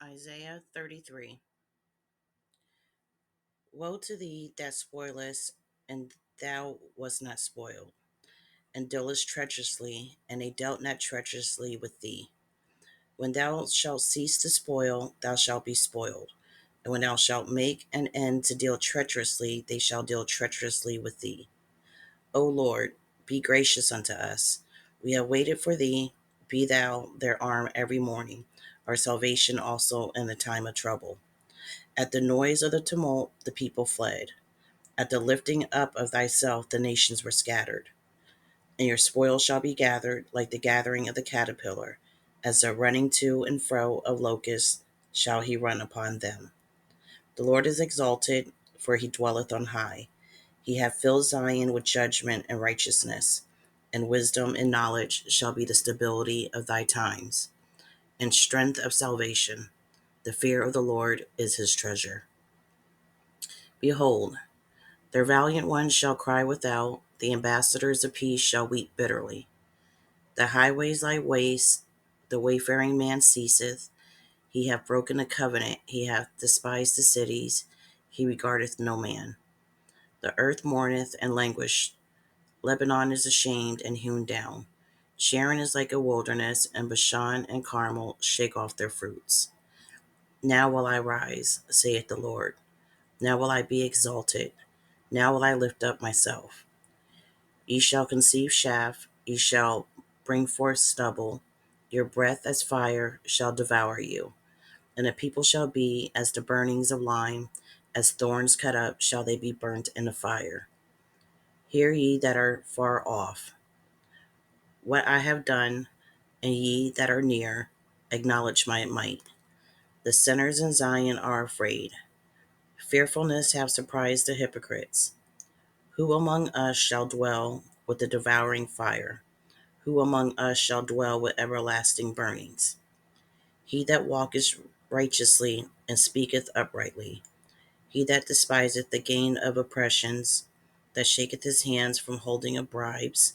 Isaiah 33. Woe to thee that spoilest, and thou wast not spoiled, and dealest treacherously, and they dealt not treacherously with thee. When thou shalt cease to spoil, thou shalt be spoiled. And when thou shalt make an end to deal treacherously, they shall deal treacherously with thee. O Lord, be gracious unto us. We have waited for thee. Be thou their arm every morning, our salvation also in the time of trouble. At the noise of the tumult, the people fled. At the lifting up of thyself, the nations were scattered. And your spoil shall be gathered like the gathering of the caterpillar. As the running to and fro of locusts shall he run upon them. The Lord is exalted, for he dwelleth on high. He hath filled Zion with judgment and righteousness, and wisdom and knowledge shall be the stability of thy times, and strength of salvation. The fear of the Lord is his treasure. Behold, their valiant ones shall cry without, the ambassadors of peace shall weep bitterly. The highways lie waste, the wayfaring man ceaseth. He hath broken the covenant, he hath despised the cities, he regardeth no man. The earth mourneth and languisheth. Lebanon is ashamed and hewn down. Sharon is like a wilderness, and Bashan and Carmel shake off their fruits. Now will I rise, saith the Lord. Now will I be exalted. Now will I lift up myself. Ye shall conceive chaff, ye shall bring forth stubble. Your breath as fire shall devour you. And the people shall be as the burnings of lime, as thorns cut up shall they be burnt in the fire. Hear ye that are far off what I have done, and ye that are near, acknowledge my might. The sinners in Zion are afraid. Fearfulness hath surprised the hypocrites. Who among us shall dwell with the devouring fire? Who among us shall dwell with everlasting burnings? He that walketh righteously and speaketh uprightly. He that despiseth the gain of oppressions, that shaketh his hands from holding of bribes,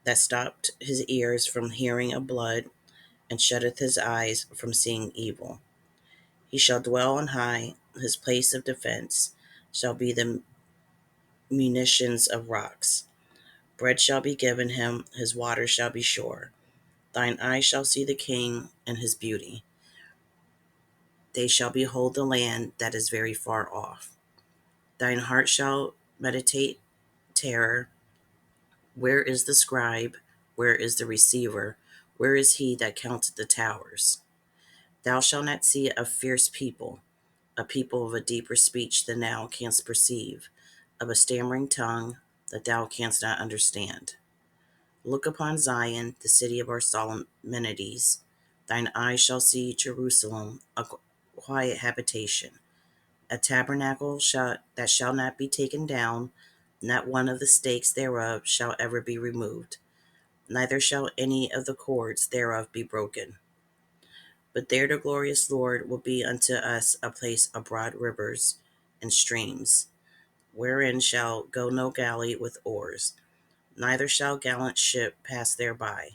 that stopped his ears from hearing of blood, and shutteth his eyes from seeing evil. He shall dwell on high, his place of defense shall be the munitions of rocks. Bread shall be given him, his water shall be sure. Thine eyes shall see the king and his beauty. They shall behold the land that is very far off. Thine heart shall meditate terror. Where is the scribe? Where is the receiver? Where is he that counted the towers? Thou shalt not see a fierce people, a people of a deeper speech than thou canst perceive, of a stammering tongue that thou canst not understand. Look upon Zion, the city of our solemnities. Thine eyes shall see Jerusalem, a quiet habitation, a tabernacle that shall not be taken down, not one of the stakes thereof shall ever be removed, neither shall any of the cords thereof be broken. But there the glorious Lord will be unto us a place of broad rivers and streams, wherein shall go no galley with oars, neither shall gallant ship pass thereby.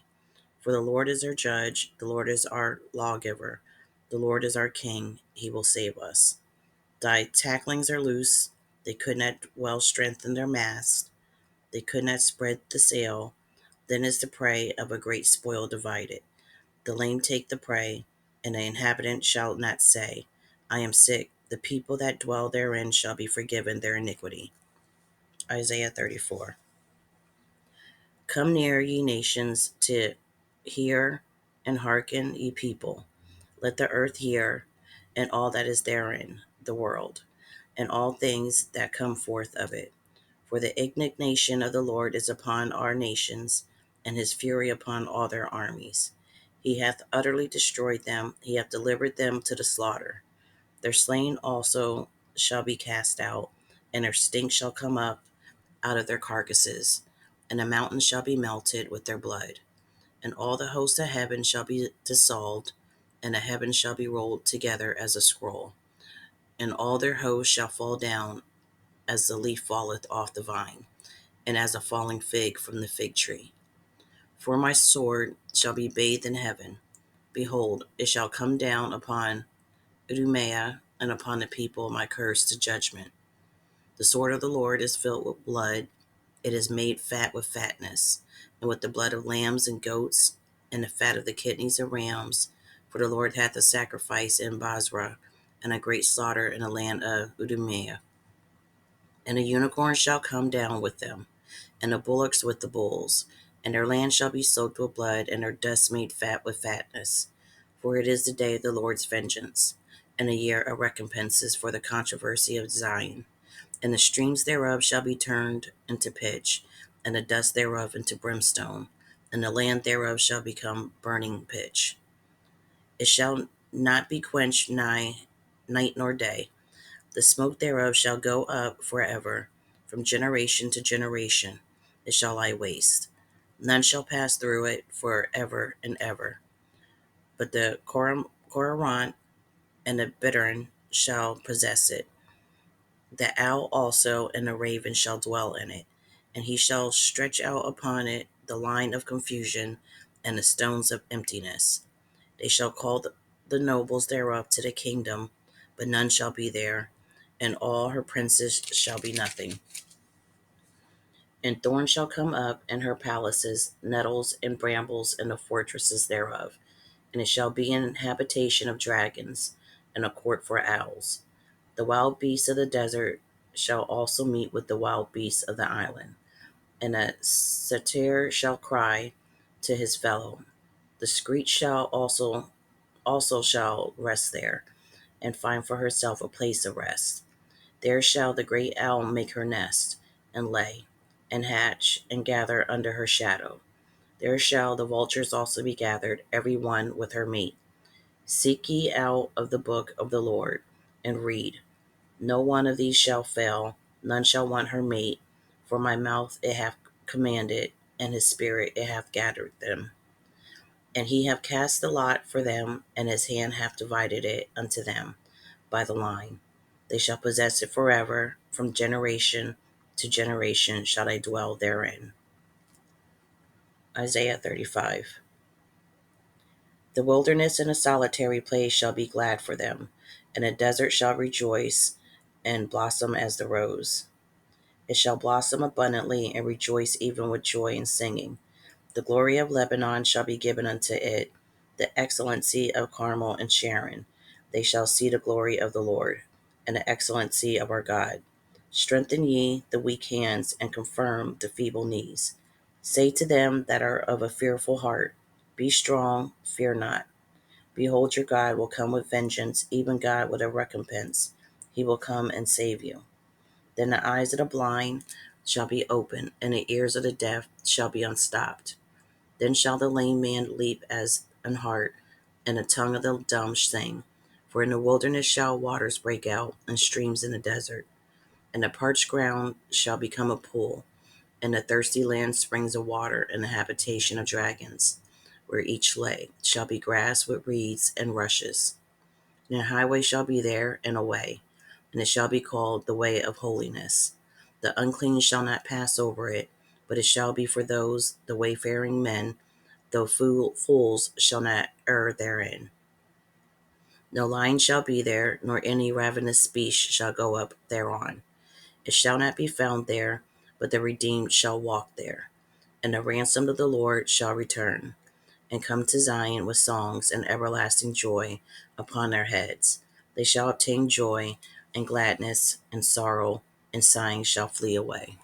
For the Lord is our judge, the Lord is our lawgiver, the Lord is our king, he will save us. Thy tacklings are loose, they could not well strengthen their mast, they could not spread the sail. Then is the prey of a great spoil divided. The lame take the prey, and the inhabitant shall not say, I am sick. The people that dwell therein shall be forgiven their iniquity. Isaiah 34. Come near, ye nations, to hear, and hearken, ye people. Let the earth hear, and all that is therein, the world, and all things that come forth of it. For the indignation of the Lord is upon our nations, and his fury upon all their armies. He hath utterly destroyed them, he hath delivered them to the slaughter. Their slain also shall be cast out, and their stink shall come up out of their carcasses, and the mountains shall be melted with their blood. And all the hosts of heaven shall be dissolved, and the heavens shall be rolled together as a scroll. And all their hosts shall fall down as the leaf falleth off the vine, and as a falling fig from the fig tree. For my sword shall be bathed in heaven. Behold, it shall come down upon Idumea, and upon the people my curse to judgment. The sword of the Lord is filled with blood, it is made fat with fatness, and with the blood of lambs and goats, and the fat of the kidneys of rams. For the Lord hath a sacrifice in Basra, and a great slaughter in the land of Idumea. And the unicorn shall come down with them, and the bullocks with the bulls, and their land shall be soaked with blood, and their dust made fat with fatness. For it is the day of the Lord's vengeance, and a year of recompenses for the controversy of Zion. And the streams thereof shall be turned into pitch, and the dust thereof into brimstone, and the land thereof shall become burning pitch. It shall not be quenched night nor day. The smoke thereof shall go up for ever, from generation to generation. It shall lie waste. None shall pass through it for ever and ever. But the cormorant and the bittern shall possess it. The owl also and the raven shall dwell in it, and he shall stretch out upon it the line of confusion and the stones of emptiness. They shall call the nobles thereof to the kingdom, but none shall be there, and all her princes shall be nothing. And thorns shall come up in her palaces, nettles and brambles in the fortresses thereof, and it shall be an habitation of dragons, and a court for owls. The wild beasts of the desert shall also meet with the wild beasts of the island, and a satyr shall cry to his fellow. The screech shall also shall rest there, and find for herself a place of rest. There shall the great owl make her nest, and lay, and hatch, and gather under her shadow. There shall the vultures also be gathered, every one with her mate. Seek ye out of the book of the Lord, and read. No one of these shall fail, none shall want her mate, for my mouth it hath commanded, and his spirit it hath gathered them. And he hath cast the lot for them, and his hand hath divided it unto them by the line. They shall possess it forever, from generation to generation shall they dwell therein. Isaiah 35. The wilderness and a solitary place shall be glad for them, and the desert shall rejoice and blossom as the rose. It shall blossom abundantly and rejoice even with joy and singing. The glory of Lebanon shall be given unto it, the excellency of Carmel and Sharon. They shall see the glory of the Lord, and the excellency of our God. Strengthen ye the weak hands, and confirm the feeble knees. Say to them that are of a fearful heart, Be strong, fear not. Behold, your God will come with vengeance, even God with a recompense. He will come and save you. Then the eyes of the blind shall be opened, and the ears of the deaf shall be unstopped. Then shall the lame man leap as an hart, and the tongue of the dumb sing. For in the wilderness shall waters break out, and streams in the desert. And the parched ground shall become a pool, and the thirsty land springs of water, and the habitation of dragons, where each lay, shall be grass with reeds and rushes. And a highway shall be there, and a way, and it shall be called the way of holiness. The unclean shall not pass over it, but it shall be for those, the wayfaring men, though fools shall not err therein. No lion shall be there, nor any ravenous beast shall go up thereon. It shall not be found there, but the redeemed shall walk there. And the ransomed of the Lord shall return, and come to Zion with songs and everlasting joy upon their heads. They shall obtain joy and gladness, and sorrow and sighing shall flee away.